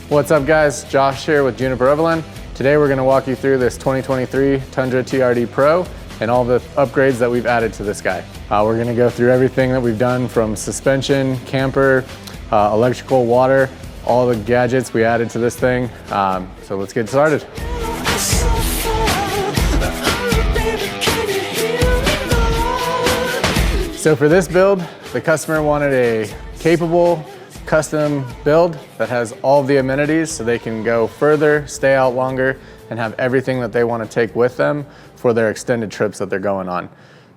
What's up guys, Josh here with Juniper Evelyn. Today we're going to walk you through this 2023 Tundra TRD Pro and all the upgrades that we've added to this guy. We're going to go through everything that we've done from suspension, camper, electrical, water, all the gadgets we added to this thing. So let's get started. So for this build, the customer wanted a capable custom build that has all the amenities so they can go further, stay out longer, and have everything that they want to take with them for their extended trips that they're going on.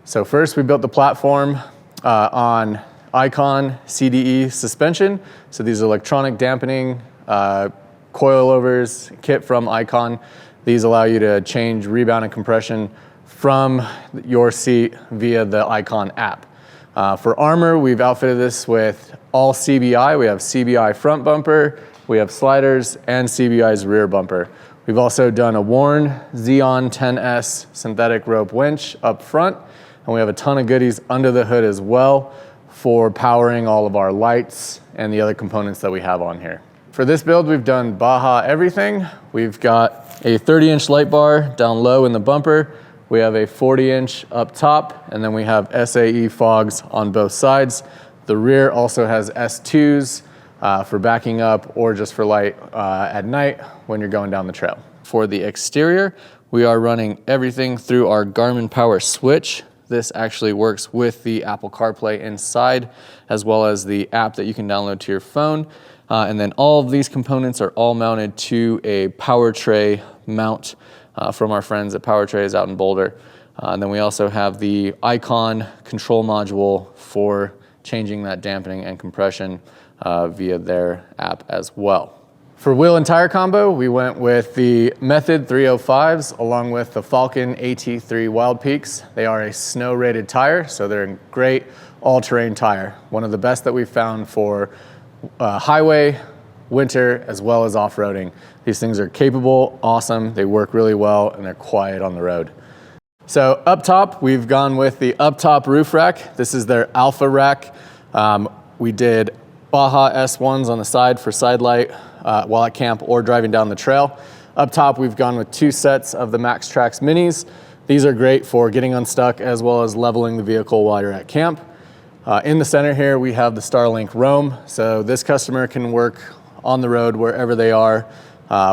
So first we built the platform on Icon CDE suspension. So these are electronic dampening coilovers kit from Icon. These allow you to change rebound and compression from your seat via the Icon app. For armor, we've outfitted this with all CBI. We have CBI front bumper, we have sliders, and CBI's rear bumper. We've also done a Warn Xeon 10S synthetic rope winch up front, and we have a ton of goodies under the hood as well for powering all of our lights and the other components that we have on here. For this build, we've done Baja everything. We've got a 30-inch light bar down low in the bumper. We have a 40-inch up top, and then we have SAE fogs on both sides. The rear also has S2s for backing up or just for light at night when you're going down the trail. For the exterior, we are running everything through our Garmin Power Switch. This actually works with the Apple CarPlay inside, as well as the app that you can download to your phone. And then all of these components are all mounted to a power tray mount from our friends at Power Trays out in Boulder. And then we also have the Icon control module for changing that dampening and compression via their app as well. For wheel and tire combo, we went with the Method 305s along with the Falcon AT3 Wild Peaks. They are a snow rated tire, so they're a great all-terrain tire. One of the best that we've found for highway, winter, as well as off-roading. These things are capable, awesome, they work really well, and they're quiet on the road. So up top, we've gone with the up top roof rack. This is their Alpha rack. We did Baja S1s on the side for side light while at camp or driving down the trail. Up top, we've gone with 2 sets of the Max Trax Minis. These are great for getting unstuck as well as leveling the vehicle while you're at camp. In the center here, we have the Starlink Roam. So this customer can work on the road wherever they are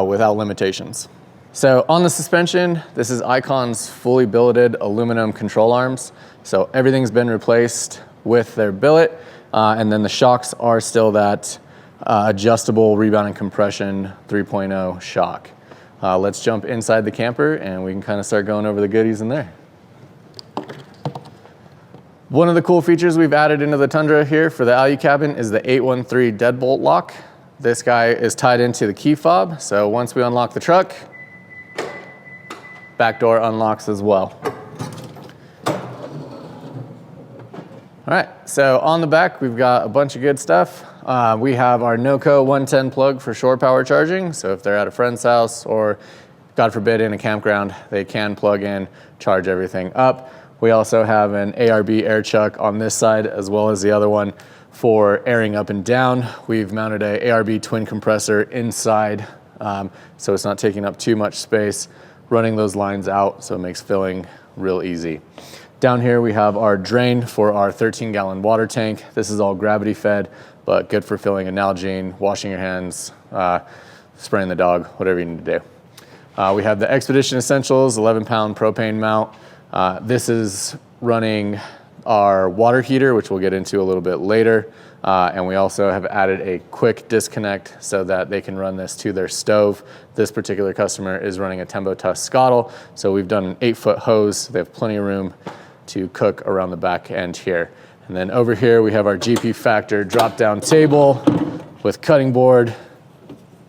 without limitations. So on the suspension, this is Icon's fully billeted aluminum control arms. So everything's been replaced with their billet, and then the shocks are still that adjustable rebound and compression 3.0 shock. Let's jump inside the camper and we can kind of start going over the goodies in there. One of the cool features we've added into the Tundra here for the Alu-Cabin is the 813 deadbolt lock. This guy is tied into the key fob, so once we unlock the truck, back door unlocks as well. All right, so on the back, we've got a bunch of good stuff. We have our NOCO 110 plug for shore power charging. So if they're at a friend's house or, God forbid, in a campground, they can plug in, charge everything up. We also have an ARB air chuck on this side as well as the other one for airing up and down. We've mounted a ARB twin compressor inside, so it's not taking up too much space, running those lines out so it makes filling real easy. Down here we have our drain for our 13-gallon water tank. This is all gravity fed, but good for filling a Nalgene, washing your hands, spraying the dog, whatever you need to do. We have the Expedition Essentials 11-pound propane mount. This is running our water heater, which we'll get into a little bit later. And we also have added a quick disconnect so that they can run this to their stove. This particular customer is running a Tembo Tusk Scottle, so we've done an 8-foot hose. They have plenty of room to cook around the back end here. And then over here we have our GP Factor drop-down table with cutting board.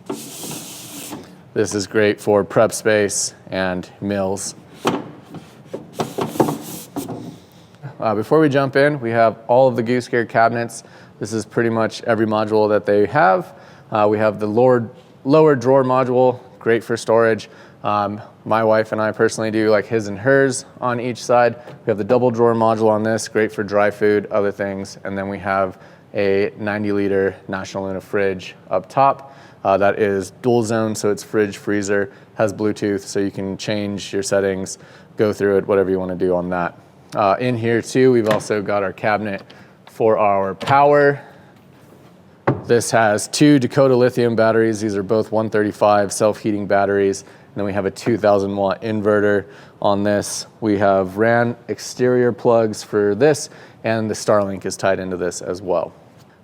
This is great for prep space and meals. Before we jump in, we have all of the Goose Gear cabinets. This is pretty much every module that they have. We have the lower drawer module, great for storage. My wife and I personally do like his and hers on each side. We have the double drawer module on this, great for dry food, other things. And then we have a 90-liter National Luna fridge up top. That is dual zone, so it's fridge, freezer, has Bluetooth, so you can change your settings, go through it, whatever you want to do on that. In here too, we've also got our cabinet for our power. This has 2 Dakota lithium batteries. These are both 135 self-heating batteries. And then we have a 2000 watt inverter on this. We have RAN exterior plugs for this, and the Starlink is tied into this as well.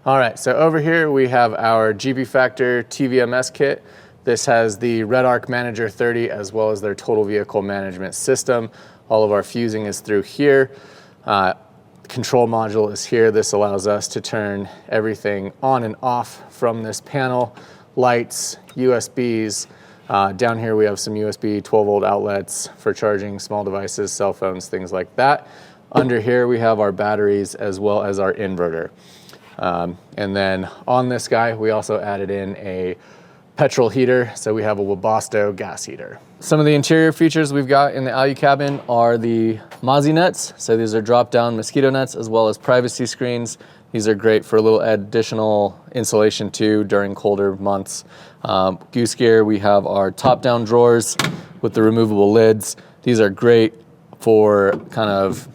All right, so over here we have our GP Factor TVMS kit. This has the Red Arc Manager 30 as well as their total vehicle management system. All of our fusing is through here. Control module is here. This allows us to turn everything on and off from this panel. Lights, USBs. Down here we have some USB 12-volt outlets for charging small devices, cell phones, things like that. Under here we have our batteries as well as our inverter. And then on this guy, we also added in a petrol heater. So we have a Webasto gas heater. Some of the interior features we've got in the Alu-Cabin are the Mozzie nets. So these are drop-down mosquito nets as well as privacy screens. These are great for a little additional insulation too during colder months. Goose gear, we have our top-down drawers with the removable lids. These are great for kind of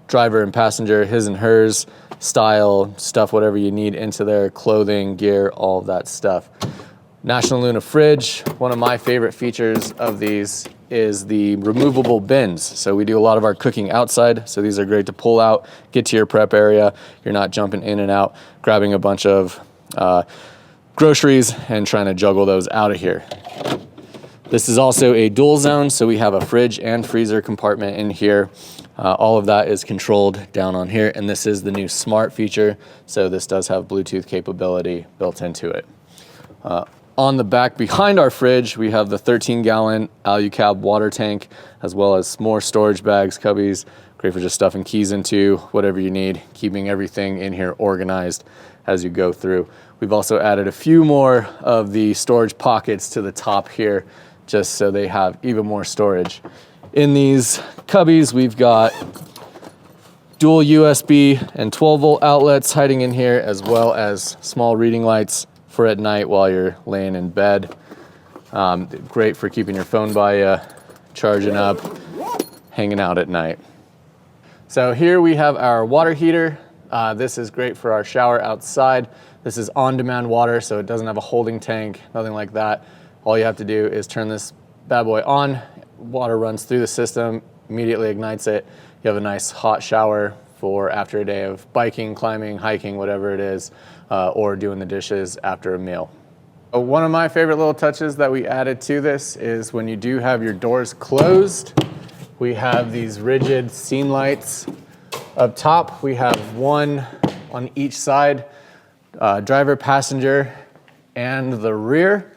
driver and passenger, his and hers style stuff, whatever you need into there, clothing, gear, all of that stuff. National Luna fridge. One of my favorite features of these is the removable bins. So we do a lot of our cooking outside. So these are great to pull out, get to your prep area. You're not jumping in and out, grabbing a bunch of groceries and trying to juggle those out of here. This is also a dual zone. So we have a fridge and freezer compartment in here. All of that is controlled down on here. And this is the new smart feature. So this does have Bluetooth capability built into it. On the back behind our fridge, we have the 13-gallon Alu-Cab water tank, as well as more storage bags, cubbies, great for just stuffing keys into, whatever you need, keeping everything in here organized as you go through. We've also added a few more of the storage pockets to the top here, just so they have even more storage. In these cubbies, we've got dual USB and 12-volt outlets hiding in here, as well as small reading lights for at night while you're laying in bed. Great for keeping your phone by you, charging up, hanging out at night. So here we have our water heater. This is great for our shower outside. This is on-demand water, so it doesn't have a holding tank, nothing like that. All you have to do is turn this bad boy on, water runs through the system, immediately ignites it. You have a nice hot shower for after a day of biking, climbing, hiking, whatever it is, or doing the dishes after a meal. One of my favorite little touches that we added to this is when you do have your doors closed, we have these rigid scene lights. Up top, we have one on each side, driver, passenger, and the rear.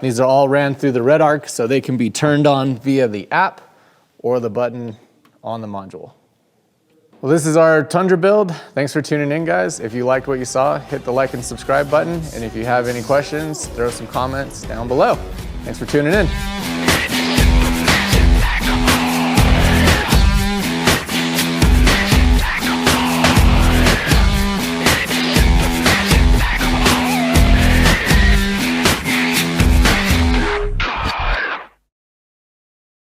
These are all ran through the Red Arc, so they can be turned on via the app or the button on the module. Well, this is our Tundra build. Thanks for tuning in, guys. If you liked what you saw, hit the like and subscribe button. And if you have any questions, throw some comments down below. Thanks for tuning in.